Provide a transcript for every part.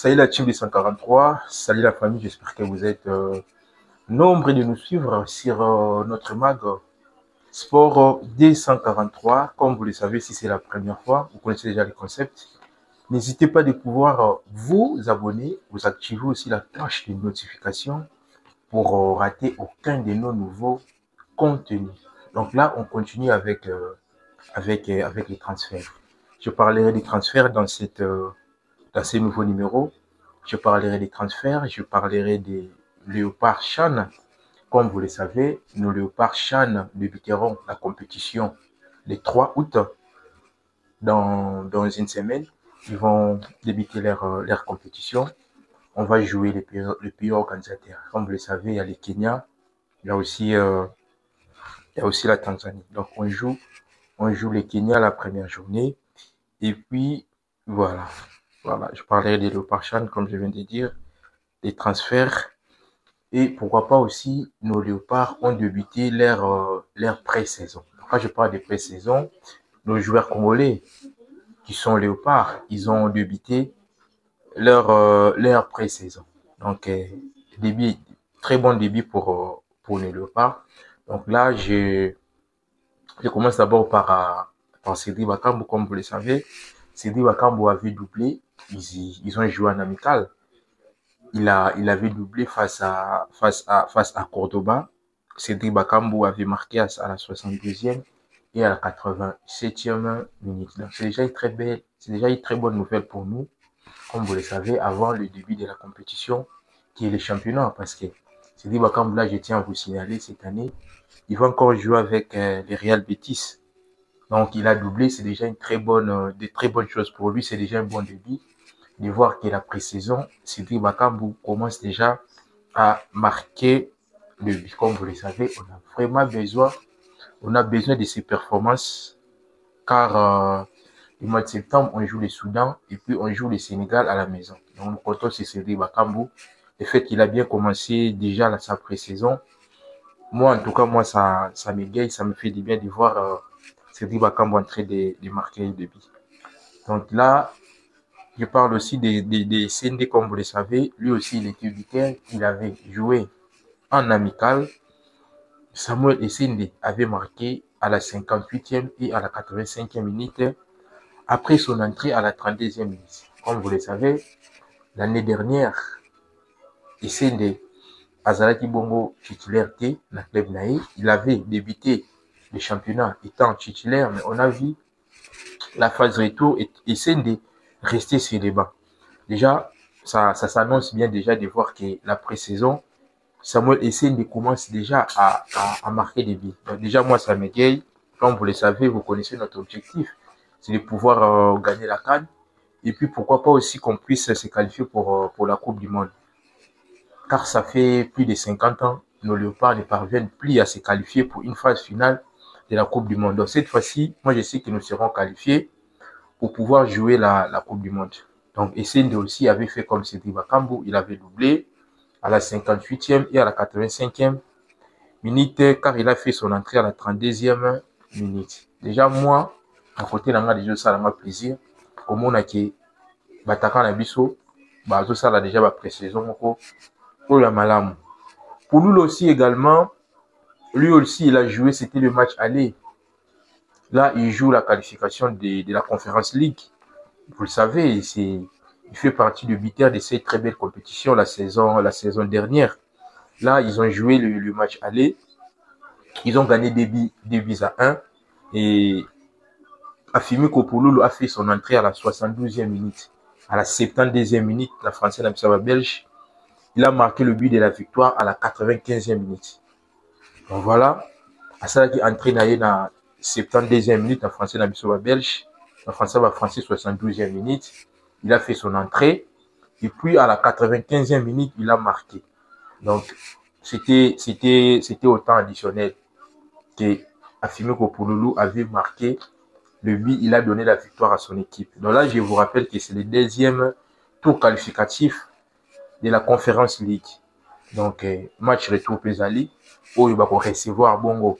Salut la team des 143, salut la famille, j'espère que vous êtes nombreux de nous suivre sur notre mag Sport D143. Comme vous le savez, si c'est la première fois, vous connaissez déjà le concept. N'hésitez pas de pouvoir vous abonner, vous activer aussi la cloche de notification pour rater aucun de nos nouveaux contenus. Donc là, on continue avec les transferts. Je parlerai des transferts dans ces nouveaux numéros. Je parlerai des transferts, je parlerai des Léopard Chan. Comme vous le savez, nos Léopard Chan débuteront la compétition le 3 août. Dans une semaine, ils vont débuter leur compétition. On va jouer les pays organisateurs. Comme vous le savez, il y a le Kenya, il y a aussi la Tanzanie. Donc on joue le Kenya la première journée. Et puis voilà. Voilà, je parlerai des Léopard Chan, comme je viens de dire, des transferts. Et pourquoi pas aussi, nos Léopards ont débuté leur pré-saison. Quand je parle de pré-saison, nos joueurs congolais qui sont Léopards, ils ont débuté leur pré-saison. Donc, début, très bon début pour les Léopards. Donc là, je commence d'abord par Cédric Bakambu, comme vous le savez. Cédric Bakambu avait doublé. Ils ont joué en amical. Il avait doublé face à Cordoba. Cédric Bakambu avait marqué à la 62e et à la 87e minute. Donc, c'est déjà une très bonne nouvelle pour nous, comme vous le savez, avant le début de la compétition, qui est le championnat, parce que Cédric Bakambu, là, je tiens à vous signaler, cette année, il va encore jouer avec les Real Betis. Donc, il a doublé, c'est déjà de très bonnes choses pour lui, c'est déjà un bon début. De voir que la pré-saison, Cédric Bakambu commence déjà à marquer le but. Comme vous le savez, on a vraiment besoin de ses performances, car le mois de septembre, on joue le Soudan et puis on joue le Sénégal à la maison. Donc, nous comptons sur Cédric Bakambu. Le fait qu'il a bien commencé déjà sa pré-saison, moi, en tout cas, ça m'égaye, ça me fait du bien de voir Cédric Bakambu en train de marquer le but. Donc là, je parle aussi des CND, comme vous le savez. Lui aussi, il était buteur. Il avait joué en amical. Samuel Essende avait marqué à la 58e et à la 85e minute, après son entrée à la 32e minute. Comme vous le savez, l'année dernière, Essende Azalaki Bongo titulaire na club naï. Il avait débuté le championnat étant titulaire, mais on a vu la phase retour et Essende rester sur les bancs. Déjà, ça s'annonce bien déjà de voir que la pré-saison, Samuel Essende commence déjà à marquer des buts. Donc déjà, moi, ça m'égaye. Comme vous le savez, vous connaissez notre objectif, c'est de pouvoir gagner la CAN. Et puis, pourquoi pas aussi qu'on puisse se qualifier pour la Coupe du Monde. Car ça fait plus de 50 ans, nos Léopards ne parviennent plus à se qualifier pour une phase finale de la Coupe du Monde. Donc cette fois-ci, moi, je sais que nous serons qualifiés pour pouvoir jouer la Coupe du Monde. Donc, Essende aussi avait fait comme Cédric Bakambu, il avait doublé à la 58e et à la 85e minute, car il a fait son entrée à la 32e minute. Déjà, moi, à côté de moi, déjà, ça m'a plaisir. Comme on a qui bataka na biso, ça là déjà la pré-saison, pour la malam. Pour lui aussi également, lui aussi, il a joué, c'était le match aller. Là, il joue la qualification de la Conference League. Vous le savez, il fait partie du buteur de cette très belle compétition la saison dernière. Là, ils ont joué le match aller. Ils ont gagné 2 buts à 1. Et Afimi Kopouloulou a fait son entrée à la 72e minute. À la 72e minute, la Française la belge, il a marqué le but de la victoire à la 95e minute. Donc voilà, à ça qui est entré dans la 72e minute, la Française la belge. La Française va Français 72e minute. Il a fait son entrée. Et puis, à la 95e minute, il a marqué. Donc, c'était au temps additionnel que Afimi Kopouloulou avait marqué le but. Il a donné la victoire à son équipe. Donc là, je vous rappelle que c'est le deuxième tour qualificatif de la Conference League. Donc, match retour Pesali, où il va recevoir Bongo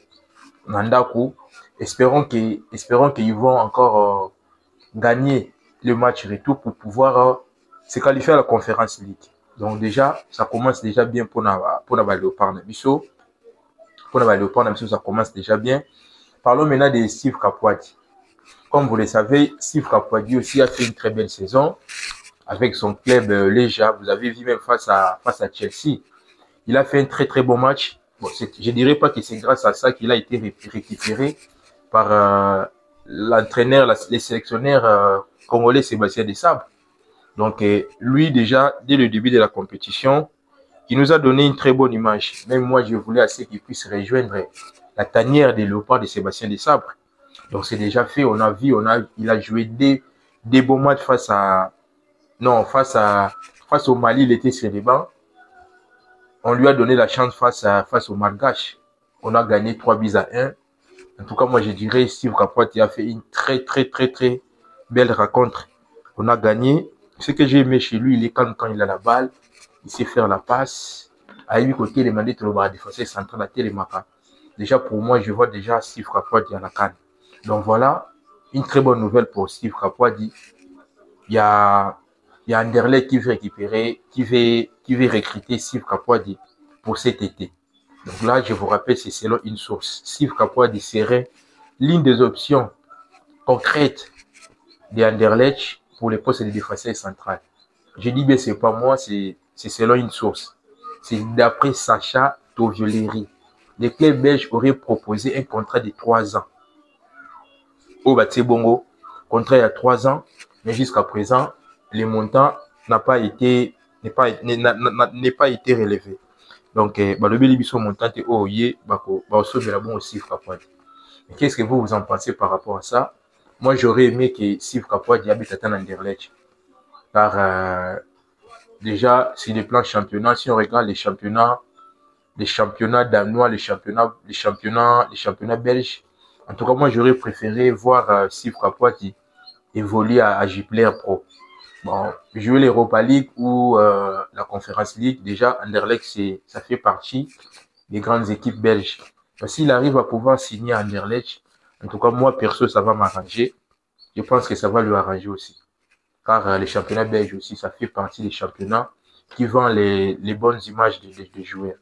Nandaku. Espérons qu'ils vont encore gagner le match retour pour pouvoir c'est qualifié à la Conférence League. Donc déjà, ça commence déjà bien pour la Léopard Nabiso. Pour la Léopard Nabiso, ça commence déjà bien. Parlons maintenant de Steve Kapouadi. Comme vous le savez, Steve Kapouadi aussi a fait une très belle saison avec son club Leja. Vous avez vu même face à Chelsea. Il a fait un très très bon match. Bon, je dirais pas que c'est grâce à ça qu'il a été récupéré par l'entraîneur, les sélectionneurs congolais Sébastien Desabre. Donc lui déjà, dès le début de la compétition, il nous a donné une très bonne image. Même moi, je voulais assez qu'il puisse rejoindre la tanière des Léopards de Sébastien Desabre. Donc c'est déjà fait. On a vu, il a joué des bons matchs face au Mali. Il était sur les bancs. On lui a donné la chance face au Malgache. On a gagné 3-1. En tout cas, moi, je dirais Steve Kapouadi a fait une très, très, très, très belle rencontre. On a gagné. Ce que j'ai aimé chez lui, il est calme quand il a la balle. Il sait faire la passe. À lui, côté, il est demandé de le défenseur central à Télémaka. Déjà, pour moi, je vois déjà Steve Kapouadi à la canne. Donc voilà, une très bonne nouvelle pour Steve Kapouadi. Il y a Anderlecht qui veut récupérer, qui veut recruter Steve Kapouadi pour cet été. Donc là, je vous rappelle, c'est selon une source. Steve Kapouadi serait l'une des options concrètes de Anderlecht pour les postes de défenseur central. Je dis bien, c'est pas moi, c'est selon une source. C'est d'après Sacha Tovioleri. Les clubs belges auraient proposé un contrat de 3 ans. Au Batsé Bongo, contrat il y a 3 ans, mais jusqu'à présent, les montants n'est pas été relevé. Donc, le bélibiso montant est haut, de la bonne aussi, Kapouadi. Qu'est-ce que vous en pensez par rapport à ça? Moi, j'aurais aimé que Steve Kapouadi habite à Anderlecht. Car, déjà, sur les plans championnat, si on regarde les championnats danois, les championnats belges, en tout cas, moi, j'aurais préféré voir Steve Kapouadi évoluer à Jupiler Pro. Bon, jouer l'Europa League ou la Conference League, déjà, Anderlecht, ça fait partie des grandes équipes belges. S'il arrive à pouvoir signer à Anderlecht, en tout cas, moi, perso, ça va m'arranger. Je pense que ça va lui arranger aussi. Car les championnats belges aussi, ça fait partie des championnats qui vendent les bonnes images des joueurs.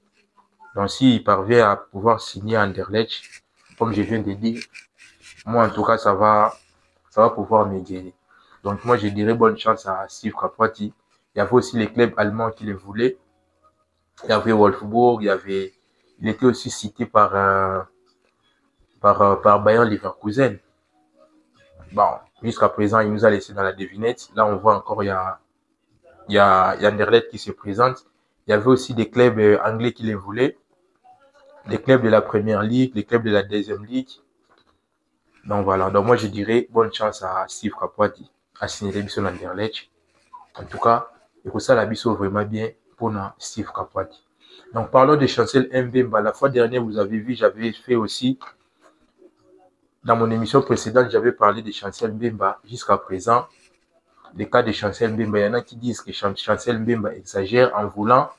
Donc, s'il parvient à pouvoir signer à Anderlecht, comme je viens de dire, moi, en tout cas, ça va pouvoir m'aider. Donc, moi, je dirais bonne chance à Steve Kapouadi. Il y avait aussi les clubs allemands qui le voulaient. Il y avait Wolfsburg, il était aussi cité par Bayern Leverkusen. Bon, jusqu'à présent, il nous a laissé dans la devinette. Là, on voit encore, il y a Anderlecht qui se présente. Il y avait aussi des clubs anglais qui les voulaient. Les clubs de la Première Ligue, les clubs de la Deuxième Ligue. Donc voilà, donc moi je dirais bonne chance à Steve Kapouadi à signer l'émission d'Anderlecht. En tout cas, et pour ça la biseau vraiment bien pour Steve Kapouadi. Donc parlons de Chancel Mbemba. La fois dernière, vous avez vu, j'avais fait aussi, dans mon émission précédente, j'avais parlé de Chancel Mbemba. Jusqu'à présent, le cas de Chancel Mbemba, il y en a qui disent que Chancel Mbemba exagère en voulant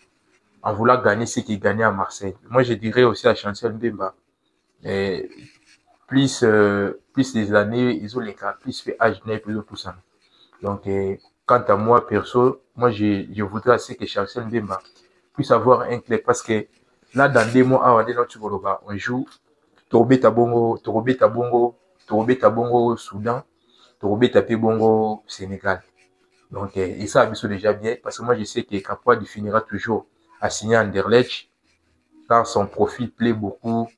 gagner ce qu'il gagnait à Marseille. Moi, je dirais aussi à Chancel Mbemba, plus les années, ils ont les cas, plus fait âge, plus tout ça. Donc, quant à moi, perso, moi, je voudrais assez que Chancel Mbemba puisse avoir un club parce que là, dans 2 mois, on joue Torobeta Bongo, Soudan, Torobeta Bongo, Sénégal. Donc, et ça, c'est déjà bien parce que moi, je sais que Kapouadi finira toujours à signer Anderlecht car son profil plaît beaucoup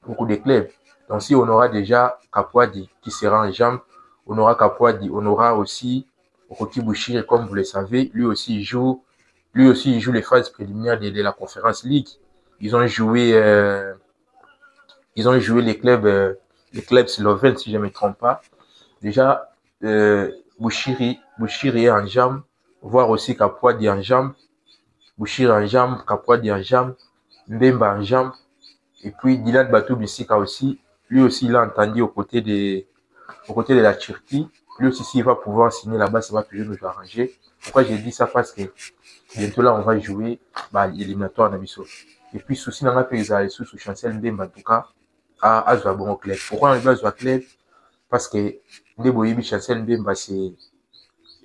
de clubs. Donc, si on aura déjà Kapouadi qui sera en jambe, on aura Kapouadi, on aura aussi Roki Bouchir, comme vous le savez, lui aussi il joue les phases préliminaires de la Conference League. Ils ont joué les clubs slovènes, si je ne me trompe pas. Déjà, Bouchiri est en jambe, voire aussi Kapouadi en jambe. Bouchiri en jambe, Kapouadi en jambe, Mbemba en jambe. Et puis Dylan Batou Bissika aussi, lui aussi il a entendu aux côtés de la Turquie. Lui aussi s'il va pouvoir signer là-bas, ça va toujours nous arranger. Pourquoi j'ai dit ça? Parce que bientôt là on va jouer l'éliminatoire Nabiso. Et puis souci dans la pays sous Chancel Mbemba en tout cas à Zouabon au club. Pourquoi on va jouer au club? Parce que Ndeboyebi Chancel Mbemba c'est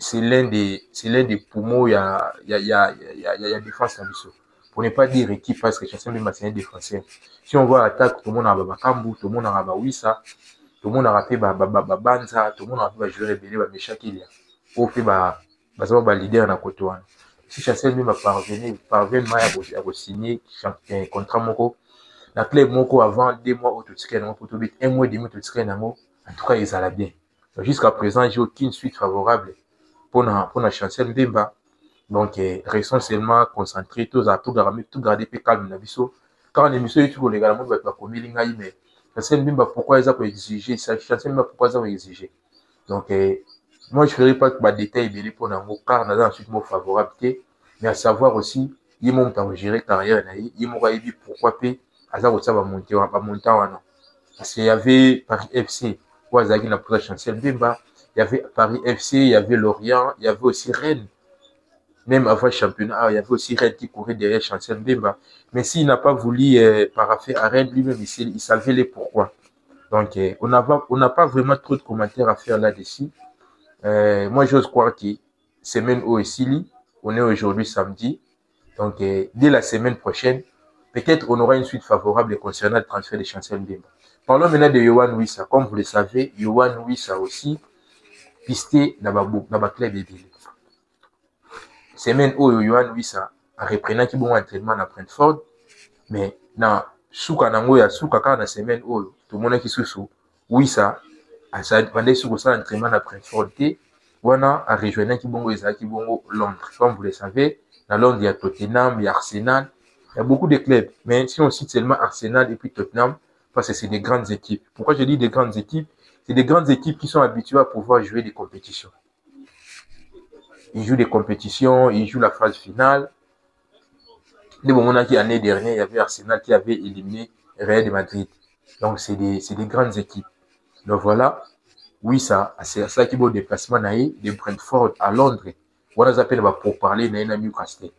c'est l'un des poumons, il y a défense à Bissau. Pour ne pas dire équipe, parce que Chancel Mbemba, c'est un défenseur. Si on voit l'attaque, tout le monde a Babakambu, tout le monde a Wissa, tout le monde a rappelé Banza, tout le monde a rappelé joueur rebelle, Mécha Kilia. Au fait, leader dans le côté. Si Chancel Mbemba parvient à signer un contrat moko, la club moko avant 2 mois au Totiken, un mois et demi au Totiken, en tout cas, ils allaient bien. Jusqu'à présent, j'ai aucune suite favorable pour la Chancel Mbemba. Donc, restons seulement concentrés, tout garder calme dans la quand l'émission est toujours légalement, il va comme il mais Chancel Mbemba, pourquoi ils ont exigé ça? Chancel Mbemba, pourquoi ils ont exigé? Donc, moi, je ne ferai pas de détails pour la car on a ensuite mot favorabilité, mais à savoir aussi, il m'a gérer carrière, il m'a dit pourquoi payer, à ça, ça va monter, parce qu'il y avait Paris FC, où Azaki n'a pas Chancel Mbemba, il y avait Paris FC, il y avait Lorient, il y avait aussi Rennes. Même avant le championnat, il y avait aussi Rennes qui courait derrière Chancel Mbemba. Mais s'il n'a pas voulu paraffer à Rennes, lui-même, il savait les pourquoi. Donc, on n'a pas vraiment trop de commentaires à faire là-dessus. Moi, j'ose croire que semaine au Sili, on est aujourd'hui samedi. Donc, dès la semaine prochaine, peut-être on aura une suite favorable concernant le transfert de Chancel Mbemba. Parlons maintenant de Yohan Wissa. Comme vous le savez, Yohan Wissa aussi pisté dans ma club de ville. Semaine où Yohan Wissa a repris qui bon entraînement à Brentford, mais na souka nango ya souka quand na semaine où tout le monde qui sous Wissa a pendant souka ça entraînement à Brentford te wana a rejoindre qui bon qui bon Londres. Comme vous le savez, dans Londres il y a Tottenham, il y a Arsenal, il y a beaucoup de clubs, mais si on cite seulement Arsenal et puis Tottenham, parce que c'est des grandes équipes. Pourquoi je dis des grandes équipes? C'est des grandes équipes qui sont habituées à pouvoir jouer des compétitions. Ils jouent des compétitions, ils jouent la phase finale. L'année dernière, il y avait Arsenal qui avait éliminé Real de Madrid. Donc, c'est des grandes équipes. Donc, voilà. Oui, c'est ça qui va au déplacement de Brentford à Londres. Voilà, ça appelle pour parler de Newcastle.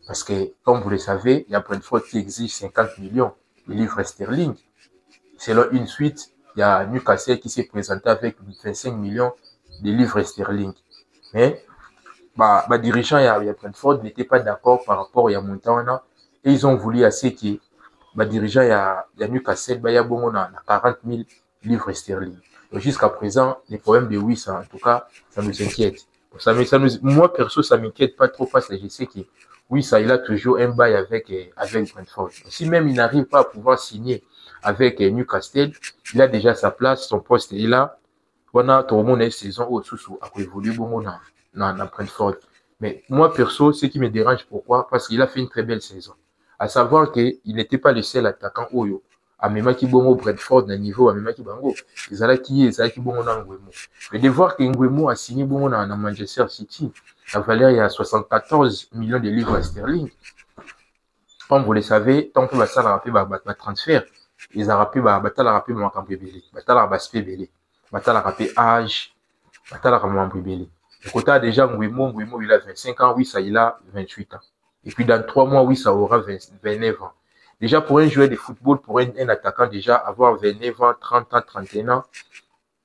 Parce que, comme vous le savez, il y a Brentford qui exige 50 millions de livres sterling. Selon une suite, il y a Newcastle qui s'est présenté avec 25 millions de livres sterling. Mais, dirigeant il y a Brentford n'était pas d'accord par rapport à Montana et ils ont voulu assez que dirigeant il y a Newcastle il y a bon 40 000 livres sterling. Jusqu'à présent, les problèmes de Wissa, en tout cas, ça nous inquiète. Moi, perso, ça m'inquiète pas trop parce que je sais que Wissa, il a toujours un bail avec Brentford. Si même il n'arrive pas à pouvoir signer avec Newcastle, il a déjà sa place, son poste est là. On a tout le monde une saison où sous à évoluer bon dans Brentford. Mais moi, perso, ce qui me dérange, pourquoi? Parce qu'il a fait une très belle saison. À savoir qu'il n'était pas le seul attaquant Oyo. À même qui bon au Brentford, à niveau, à même qui bango. Ils allaient qui bon dans Nguemo. Mais de voir que Nguemo a signé bon dans Manchester City, la valeur il y a 74 millions de livres sterling. Comme vous le savez, tant que ça a rappelé transfert, ils ont rappelé ma campagne belé, aspect belé, rappelé âge, membre belé. Le côté déjà Nguemo, il a 25 ans, oui, ça il a 28 ans. Et puis dans 3 mois, oui, ça aura 29 ans. Déjà pour un joueur de football, pour un attaquant, déjà avoir 29 ans, 30 ans, 31 ans,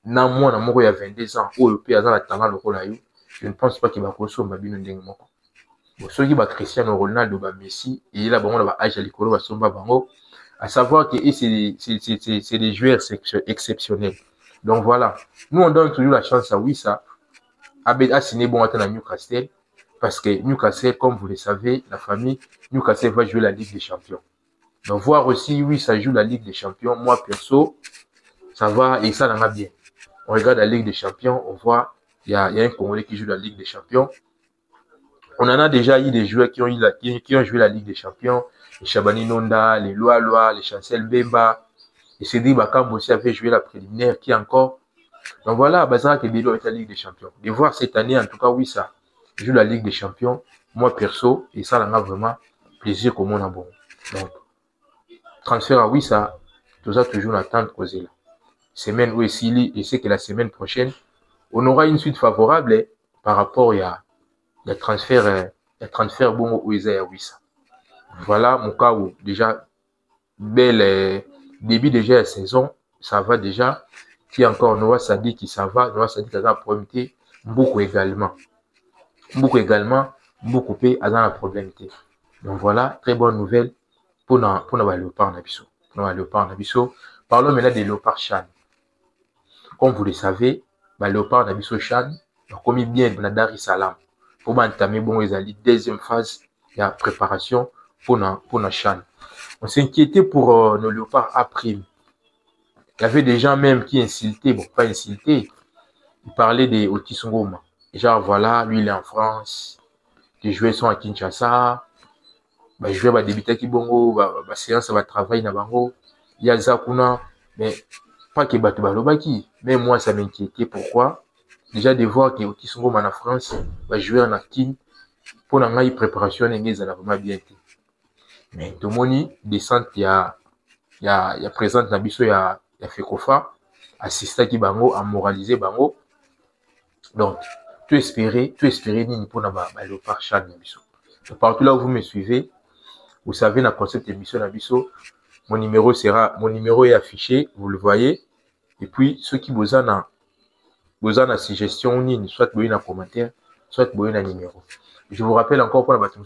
non, moi, il y a 22 ans, où le pays a attendant le rôle, je ne pense pas qu'il va consommer ma bine de Nguemo. Ceux qui va Cristiano Ronaldo, Messi, et là, on va âge à l'école, à savoir que c'est des joueurs exceptionnels. Donc voilà, nous on donne toujours la chance à Wissa, à signer bon à Newcastle, parce que Newcastle, comme vous le savez, la famille, Newcastle va jouer la Ligue des Champions. Donc voir aussi, oui, ça joue la Ligue des Champions, moi perso, ça va, et ça l'en a bien. On regarde la Ligue des Champions, on voit, il y a un Congolais qui joue la Ligue des Champions. On en a déjà eu des joueurs qui ont joué la Ligue des Champions, les Chabani Nonda, les Loa, les Chancel Mbemba, et Cédric Bakambu aussi avait joué la préliminaire, qui encore. Donc voilà, Bazara Kebelo avec la Ligue des Champions. De voir cette année, en tout cas, oui, ça joue la Ligue des Champions, moi perso, et ça en a vraiment plaisir comme on a bon. Donc, transfert à Wissa, tout ça toujours l'attente causée là. Semaine où Sili, et c'est que la semaine prochaine, on aura une suite favorable par rapport à le transfert bon où ils à Wissa. Voilà mon cas où déjà bel début déjà la saison, ça va déjà. Qui encore Noah Sadi qui ça va, Noah Sadi qui a la probabilité Mbuku également. Mbuku également, Mbuku P a un problème. Donc voilà, très bonne nouvelle pour le léopard Nabiso. Pour le léopard Nabiso. Parlons maintenant des léopards Chan. Comme vous le savez, le léopard Nabiso Chan a commis bien dans Dar es Salaam pour entamer bon les deuxième phase de préparation pour la Chan. On s'inquiétait pour nos léopards A'. Il y avait des gens même qui insultaient, bon pas insultés, ils parlaient des Otis Ngoma. Genre voilà, lui il est en France, les joueurs sont à Kinshasa, les joueurs va débuter qui bongo, la séance va travailler na bango, il y a Zakuna, mais pas que bato balobaki, mais moi ça m'inquiétait. Pourquoi? Déjà de voir que Otis Ngoma en France va jouer en Kin pour la préparation n'engage à vraiment bien. Mais tout le monde descente il y a présente Nabiso il y a Fekofa, assistant qui bango à moraliser bango. Donc tout espérer ni pour na léopard Chan Nabiso. Partout là où vous me suivez, vous savez dans concept émission Nabiso, mon numéro est affiché, vous le voyez. Et puis ceux qui vous en a suggestion ni soit vous en commentaire, soit vous en numéro. Je vous rappelle encore pour la bataille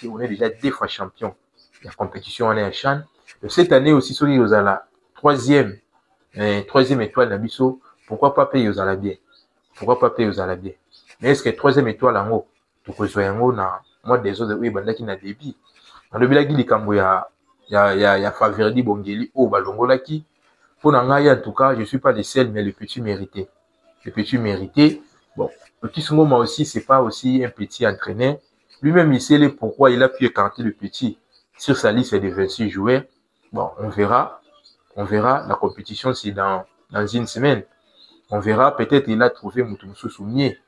on est déjà 2 fois champion. La compétition en est à Chan. Cette année aussi, ceux qui vous a la troisième étoile Nabiso, pourquoi pas payer aux bien? Pourquoi pas payer aux bien? Mais est-ce que troisième étoile en haut, tout que soit en haut na moi des autres oui banda qui na débit. Dans le bilagi likambo ya Faverdi Bongeli au balongolaki. Pour Nangaï, en tout cas, je suis pas le seul, mais le petit mérité. Le petit mérité. Bon, le petit Ngoma aussi, c'est pas aussi un petit entraîneur. Lui-même, il sait pourquoi il a pu écarter le petit sur sa liste de 26 joueurs. Bon, on verra. On verra. La compétition, c'est dans une semaine. On verra. Peut-être il a trouvé Moutoumsou Soumnier.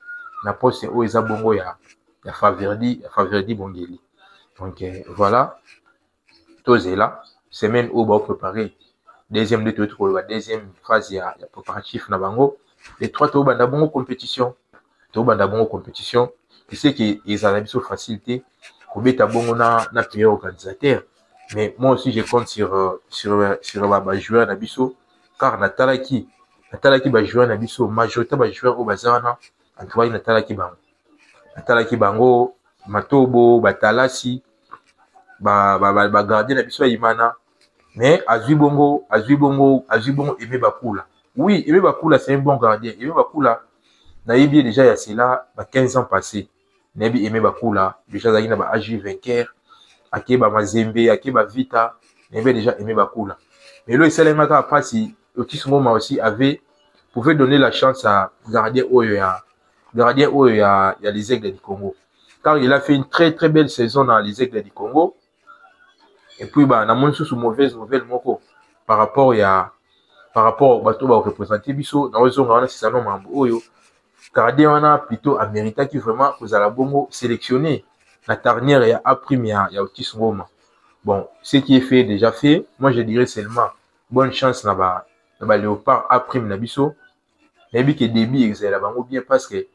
La poste où il a bongo ya Faverdi Bongeli. Donc, voilà. Tout est là. Semaine où on va préparer. Deuxième phase, il y a préparatif na bango. Les 3 tours banda bongo compétition. Tu sais qu'ils ont l'habitude facilité pour mettre bongo na pays organisateur. Mais moi aussi, je compte sur joueur Nabiso, car Natalaki joueur Nabiso, majorité joueur au bazana, en tout cas, Natalaki bango, Matobo, Batalasi, gardien Nabiso Imana. Mais Azui Bongo, Aimé Bakula. Oui, Aimé Bakula, c'est un bon gardien. Aimé Bakula, Naïbi déjà, il y a cela, 15 ans passés. Naïbi Aimé Bakula, déjà, il y a AJ vainqueur, Akeba Mazembe, Akeba Vita, Naïbi déjà Aimé Bakula. Mais là, il s'est là, après, si Otis Ngoma aussi pouvait donner la chance à gardien Oya, les Aigles du Congo. Car il a fait une très très belle saison dans les Aigles du Congo. Et puis, on a montré sous mauvaise nouvelle, par rapport au bateau, représenter Bisso, dans le zone, on a c'est ça, non, Oyo. Gardien, on a plutôt Amérita qui vraiment, vous allez bongo sélectionner. La dernière, il y a A', il y a Otis Ngoma. Bon, ce qui est fait, déjà fait. Moi, je dirais seulement, bonne chance, là-bas, léopard A', Nabiso. Mais que début, ils là bango bien parce que,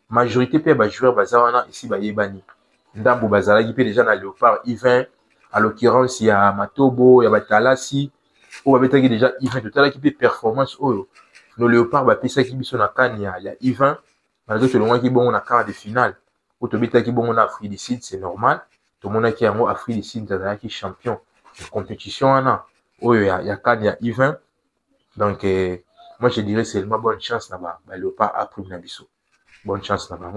majorité, peut joueur, bazarana, ici, yebani. Ndambo, bazala, qui peut déjà, dans léopard, I20. À l'occurrence, il y a Matobo, il y a Batalasi, ou il y a déjà I20, tout à l'heure qui peut performance, le léopard, il y a qui sont il y a I20, malgré que le moins qui bon, on a quart de finale, ou tu as qui bon, on a Afrique du Sud, c'est normal, tout le monde qui a Afrique du Sud, qui est champion de compétition, il y a il y a I20, donc, moi, je dirais seulement bonne chance là-bas, léopard A' Nabiso. Bonne chance là-bas,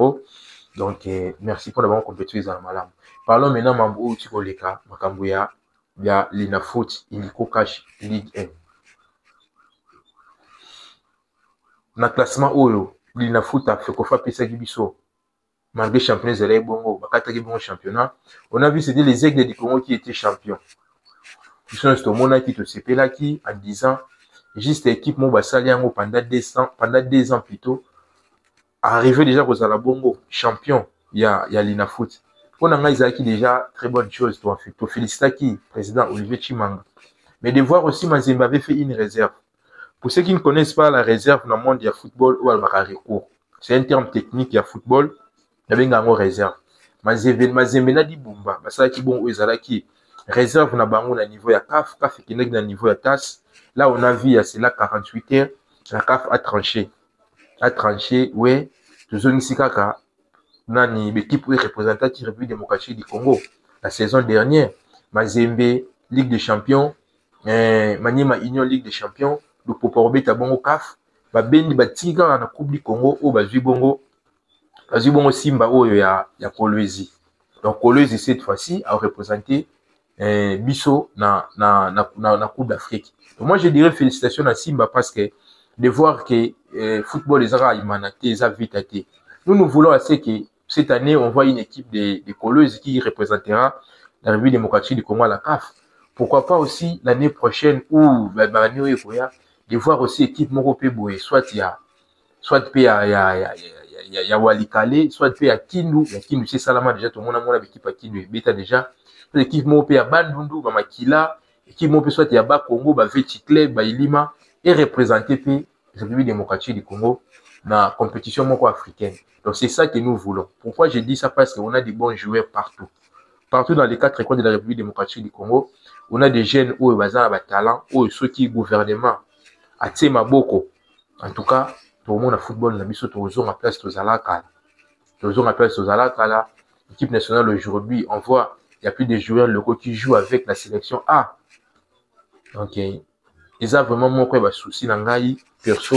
donc, merci pour d'avoir compétition dans le malam. Parlons maintenant Mambo Tikoleka, Makambuya, via Lina Foot, Iliko Cash, Ligue 1. Dans le classement Oyo, Lina Foot a fait Kofa Pesa Gibiso, malgré championnat Zélé Bongo, Bakatagi Bongo championnat. On a vu c'était les Aigles du Congo qui étaient champions. Ils sont au Mona qui te sepela qui, en 10 ans, juste équipe Mobasaliango pendant 2 ans plutôt, arrivé déjà aux Alabongo, champion, il y a Lina Foot. On a déjà très bonne chose, toi, féliciter qui, président Olivier Chimanga. Mais de voir aussi Mazembe avait fait une réserve. Pour ceux qui ne connaissent pas la réserve dans le monde du football, ou recours. C'est un terme technique du football, il y avait une réserve. Mazembe n'a dit Bumba, ça qui bon, qui réserve na bango na niveau ya CAF qui n'est na niveau ya TAS. Là, on a vu, c'est là 48 heures, la CAF a tranché. Ouais, tozongisi kaka nani l'équipe représentative République démocratique du Congo la saison dernière, Mazembe Ligue des Champions, Maniema Union Ligue des Champions, le Poporobeta bongo CAF, babendi batika na Coupe du Congo o bazwi bongo Simba oyo ya Kolwezi. Donc Kolwezi cette fois-ci a représenté Bisso na Coupe d'Afrique. Donc moi je dirais félicitations à Simba parce que de voir que football les ara imanaté, les a vite été. Nous voulons assez que cette année on voit une équipe de Kolwezi qui représentera la République démocratique du Congo à la CAF. Pourquoi pas aussi l'année prochaine ou de voir aussi équipe Morope Boé, soit il y a Walikale, soit il y a Kindu c'est Salama déjà tout le monde a mon équipe à Kindu beta déjà l'équipe Morope à Bandundu ba Makila, équipe Morope soit il y a ba Congo ba Veti Club ba Ilima et représenter la République démocratique du Congo dans la compétition moko africaine. Donc c'est ça que nous voulons. Pourquoi je dis ça? Parce qu'on a des bons joueurs partout. Partout dans les 4 écoles de la République démocratique du Congo, on a des jeunes où ils ont des talents, où ceux qui gouvernement a tiré maboko. En tout cas, pour le monde football, on a mis sur la place de Zalaka. L'équipe nationale aujourd'hui, on voit, il y a plus de joueurs locaux qui jouent avec la sélection A. Donc, ils ont vraiment mon souci dans Ngaï, perso,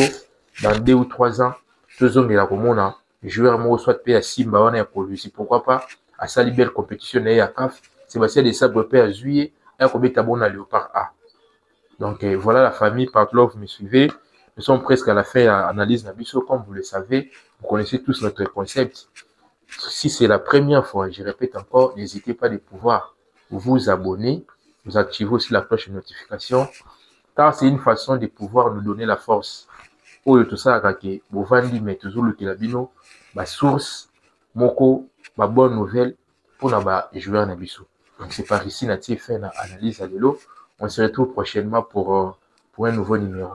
dans 2 ou 3 ans, deux hommes de la commune, les joueurs m'ont soit payé à Simba, on a produit. Pourquoi pas, à sa belle compétition, à CAF, Sébastien de Sabre payé à Juillet, et à combien de à Léopard A. Donc, voilà la famille, par là, vous me suivez. Nous sommes presque à la fin de l'analyse Nabiso, comme vous le savez. Vous connaissez tous notre concept. Si c'est la première fois, je répète encore, n'hésitez pas de pouvoir vous abonner, vous activez aussi la cloche de notification, car c'est une façon de pouvoir nous donner la force. Oyo tout ça, que vous vendez, mais toujours le kilabino, ma source, moko, ma bonne nouvelle pour les joueurs Nabiso. Donc c'est par ici, Natif fait une analyse à l'élo. On se retrouve prochainement pour un nouveau numéro.